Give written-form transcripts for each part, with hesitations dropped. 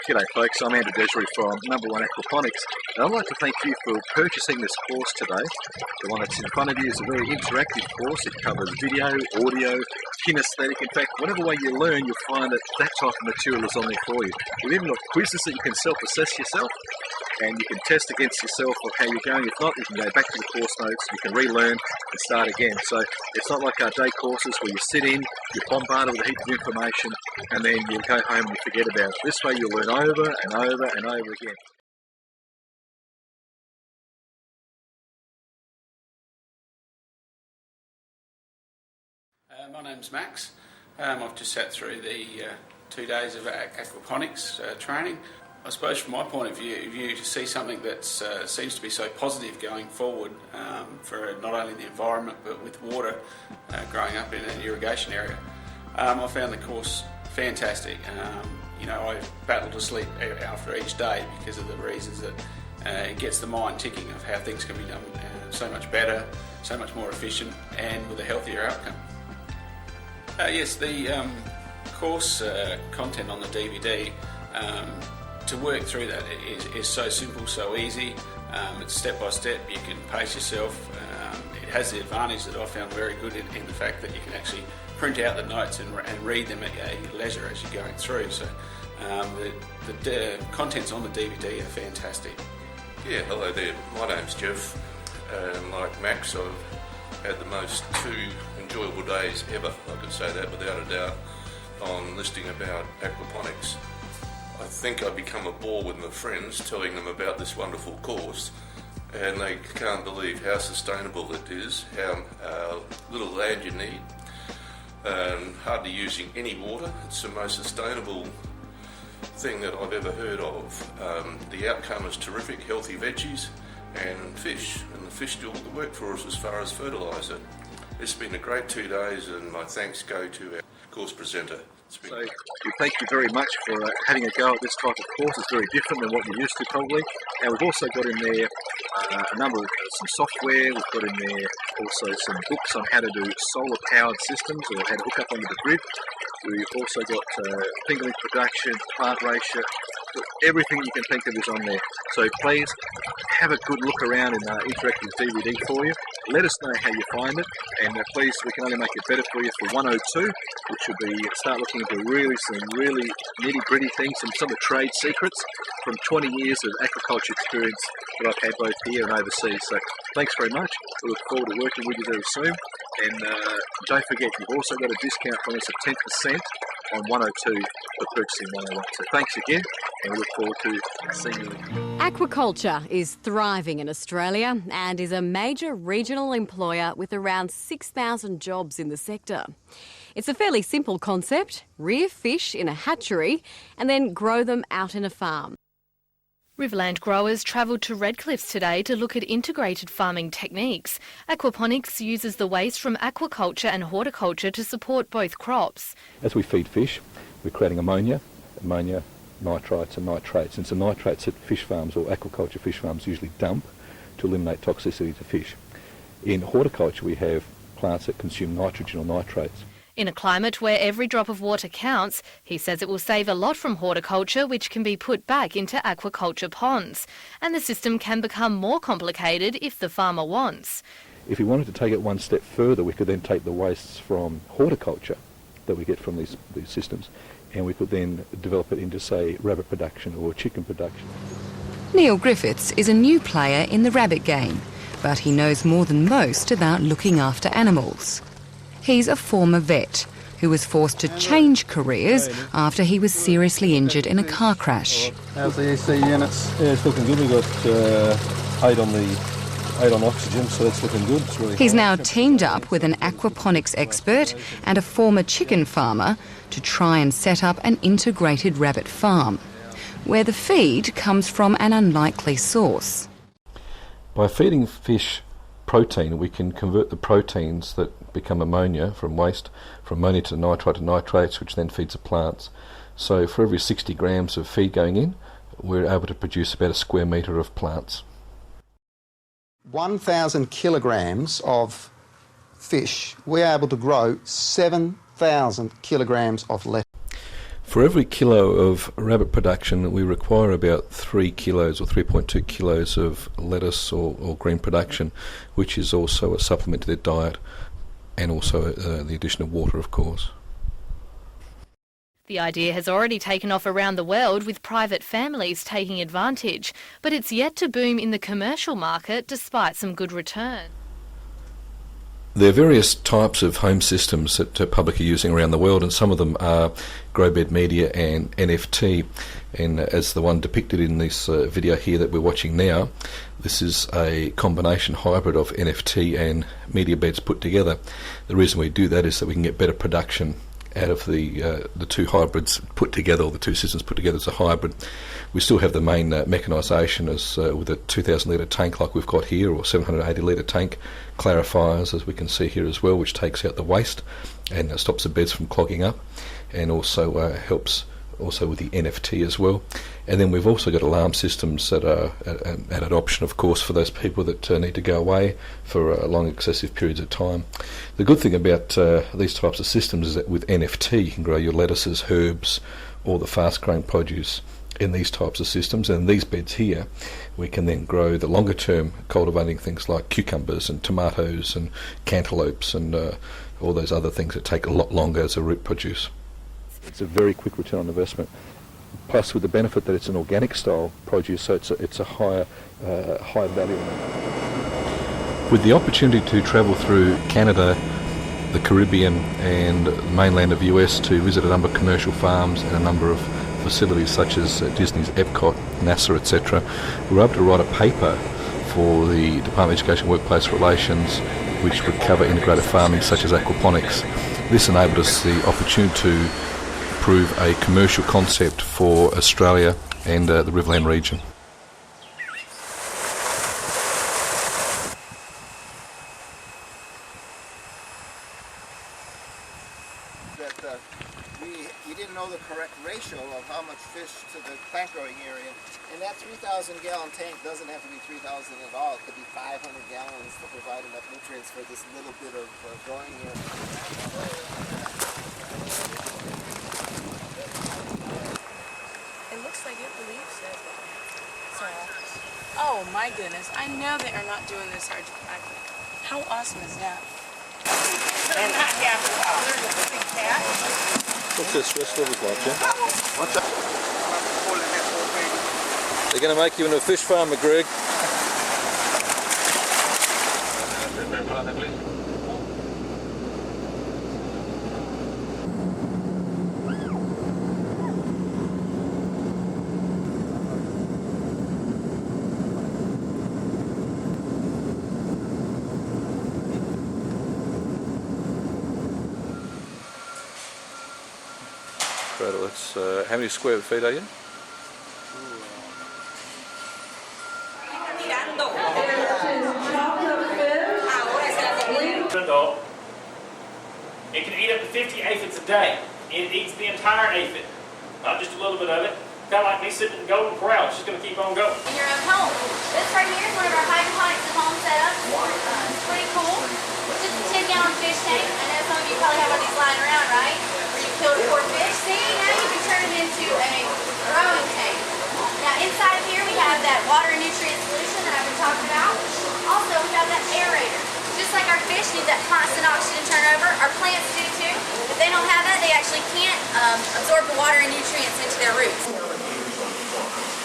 G'day folks, I'm Dezsery from Number One Aquaponics, and I'd like to thank you for purchasing this course today. The one that's in front of you is a very interactive course. It covers video, audio, kinesthetic. In fact, whatever way you learn, you'll find that that type of material is on there for you. We've even got quizzes that you can self-assess yourself, and you can test against yourself of how you're going. If not, you can go back to the course notes, you can relearn and start again. So it's not like our day courses where you sit in, you're bombarded with a heap of information, and then you go home and you forget about it. This way you'll learn over and over and over again. My name's Max. I've just sat through the 2 days of aquaponics training. I suppose from my point of view to see something that seems to be so positive going forward for not only the environment but with water growing up in an irrigation area. I found the course fantastic. I battle to sleep after each day because of the reasons that it gets the mind ticking of how things can be done so much better, so much more efficient, and with a healthier outcome. Yes, the course content on the DVD, to work through that is so simple, so easy. It's step by step, you can pace yourself. It has the advantage that I found very good in the fact that you can actually print out the notes and read them at your leisure as you're going through. So the contents on the DVD are fantastic. Yeah, hello there. My name's Jeff, and like Max, I've had the most 2 enjoyable days ever, I could say that without a doubt, on listening about aquaponics. I think I've become a bore with my friends telling them about this wonderful course, and they can't believe how sustainable it is, how little land you need, hardly using any water. It's the most sustainable thing that I've ever heard of. The outcome is terrific, healthy veggies and fish, and the fish do all the work for us as far as fertiliser. It's been a great 2 days, and my thanks go to our course presenter. So we thank you very much for having a go at this type of course. It's very different than what you're used to probably. And we've also got in there a number of some software. We've got in there also some books on how to do solar powered systems or how to hook up onto the grid. We've also got fingerling production, plant ratio, everything you can think of is on there. So please have a good look around in interactive DVD for you. Let us know how you find it, and please, we can only make it better for you for 102, which will be start looking into some really nitty-gritty things, some of the trade secrets from 20 years of aquaculture experience that I've had both here and overseas. So thanks very much. We look forward to working with you very soon. And don't forget, you've also got a discount from us of 10% on 102 for purchasing 101. So thanks again, and we look forward to seeing you. Aquaculture is thriving in Australia and is a major regional employer with around 6,000 jobs in the sector. It's a fairly simple concept: rear fish in a hatchery and then grow them out in a farm. Riverland growers travelled to Redcliffs today to look at integrated farming techniques. Aquaponics uses the waste from aquaculture and horticulture to support both crops. As we feed fish, we're creating ammonia, nitrites and nitrates. And it's the nitrates that fish farms or aquaculture fish farms usually dump to eliminate toxicity to fish. In horticulture, we have plants that consume nitrogen or nitrates. In a climate where every drop of water counts, he says it will save a lot from horticulture, which can be put back into aquaculture ponds. And the system can become more complicated if the farmer wants. If we wanted to take it one step further, we could then take the wastes from horticulture that we get from these systems, and we could then develop it into, say, rabbit production or chicken production. Neil Griffiths is a new player in the rabbit game, but he knows more than most about looking after animals. He's a former vet who was forced to change careers after he was seriously injured in a car crash. How's the AC units? Yeah, it's looking good. We've got 8 on oxygen, so that's looking good. It's really He's now teamed up with an aquaponics expert and a former chicken farmer to try and set up an integrated rabbit farm, where the feed comes from an unlikely source. By feeding fish protein, we can convert the proteins that become ammonia from waste, from ammonia to nitrite and nitrates, which then feeds the plants. So for every 60 grams of feed going in, we're able to produce about a square metre of plants. 1,000 kilograms of fish, we're able to grow 7,000 kilograms of lettuce. For every kilo of rabbit production, we require about 3 kilos or 3.2 kilos of lettuce or green production, which is also a supplement to their diet, and also the addition of water, of course. The idea has already taken off around the world, with private families taking advantage, but it's yet to boom in the commercial market despite some good return. There are various types of home systems that the public are using around the world, and some of them are grow bed media and NFT. And as the one depicted in this video here that we're watching now, this is a combination hybrid of NFT and media beds put together. The reason we do that is that we can get better production out of the two hybrids put together, or the two systems put together as a hybrid. We still have the main mechanisation as with a 2,000 litre tank like we've got here, or 780 litre tank, clarifiers as we can see here as well, which takes out the waste and stops the beds from clogging up, and also helps also with the NFT as well. And then we've also got alarm systems that are at an option, of course, for those people that need to go away for long excessive periods of time. The good thing about these types of systems is that with NFT you can grow your lettuces, herbs, or the fast growing produce in these types of systems. And these beds here we can then grow the longer term, cultivating things like cucumbers and tomatoes and cantaloupes and all those other things that take a lot longer as a root produce. It's a very quick return on investment, plus with the benefit that it's an organic style produce, so it's a high value. With the opportunity to travel through Canada, the Caribbean and the mainland of US to visit a number of commercial farms and a number of facilities such as Disney's Epcot, NASA, etc., we were able to write a paper for the Department of Education and Workplace Relations which would cover integrated farming such as aquaponics. This enabled us the opportunity to prove a commercial concept for Australia and the Riverland region. That we didn't know the correct ratio of how much fish to the plant growing area, and that 3,000 gallon tank doesn't have to be 3,000 at all. It could be 500 gallons to provide enough nutrients for this little bit of growing area. It looks like it believes it. So, oh my goodness, I know they are not doing this hard to crack. How awesome is that? And there's a big cat. What's this? What's the look like, Jim? What's that? They're going to make you into a fish farmer, Greg. Let's, how many square feet are you? It can eat up to 50 aphids a day. It eats the entire aphid, not just a little bit of it. Kind of like me sitting in the golden corral. It's just going to keep on going. In your own home. This right here is one of our hydroponics at home setups. It's pretty cool. It's just a 10-gallon fish tank. I know some of you probably have one of these lying around, right? Where you kill poor fish. See, now you can turn them into a growing tank. Now inside of here we have that water and nutrient solution that I've been talking about. Also we have that aerator. Just like our fish need that constant oxygen turnover, our plants do too. If they don't have that, they actually can't absorb the water and nutrients into their roots.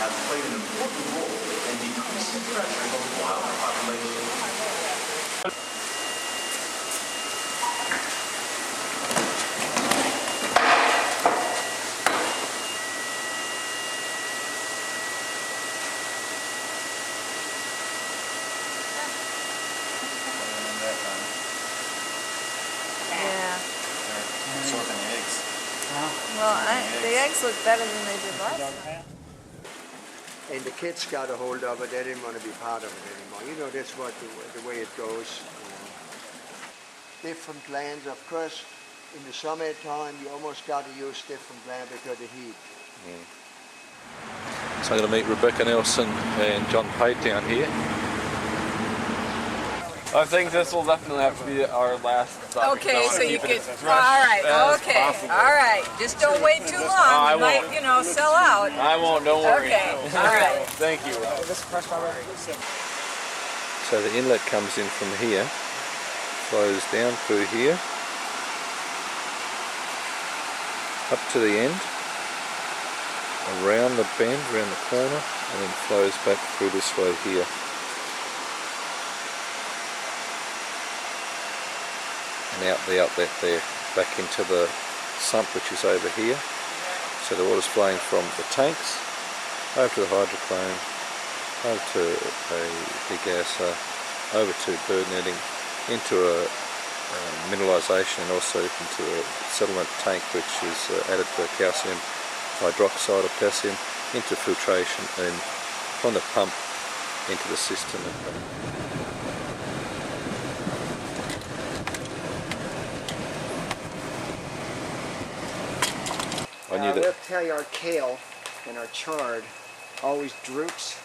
Have played an important role in decreasing pressure on wild populations. The eggs look better than they did last time. And the kids got a hold of it. They didn't want to be part of it anymore. You know, that's what the way it goes. Different plants, of course. In the summertime, you almost got to use different plants because of the heat. So I'm going to meet Rebecca Nelson and John Pate down here. I think this will definitely have to be our last stop. Okay, so you can. All right. Okay. All right. Just don't wait too long. You might, sell out. I won't. Don't worry. Okay. All right. Thank you. So the inlet comes in from here, flows down through here, up to the end, around the bend, around the corner, and then flows back through this way here. And out the outlet there, back into the sump which is over here. So the water's flowing from the tanks, over to the hydroclone, over to a degasser, over to bird netting, into a mineralisation, and also into a settlement tank which is added to calcium hydroxide or potassium, into filtration, and from the pump into the system. I will tell you, our kale and our chard always droops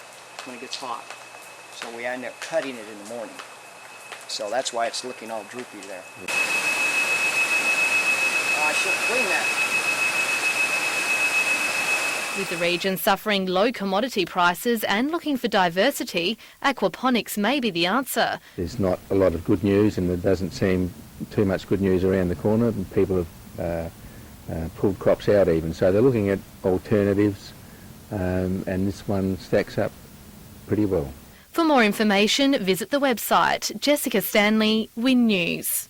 when it gets hot. So we end up cutting it in the morning. So that's why it's looking all droopy there. I should clean that. With the region suffering low commodity prices and looking for diversity, aquaponics may be the answer. There's not a lot of good news, and there doesn't seem too much good news around the corner, and people have pulled crops out even. So they're looking at alternatives, and this one stacks up pretty well. For more information, visit the website. Jessica Stanley, Win News.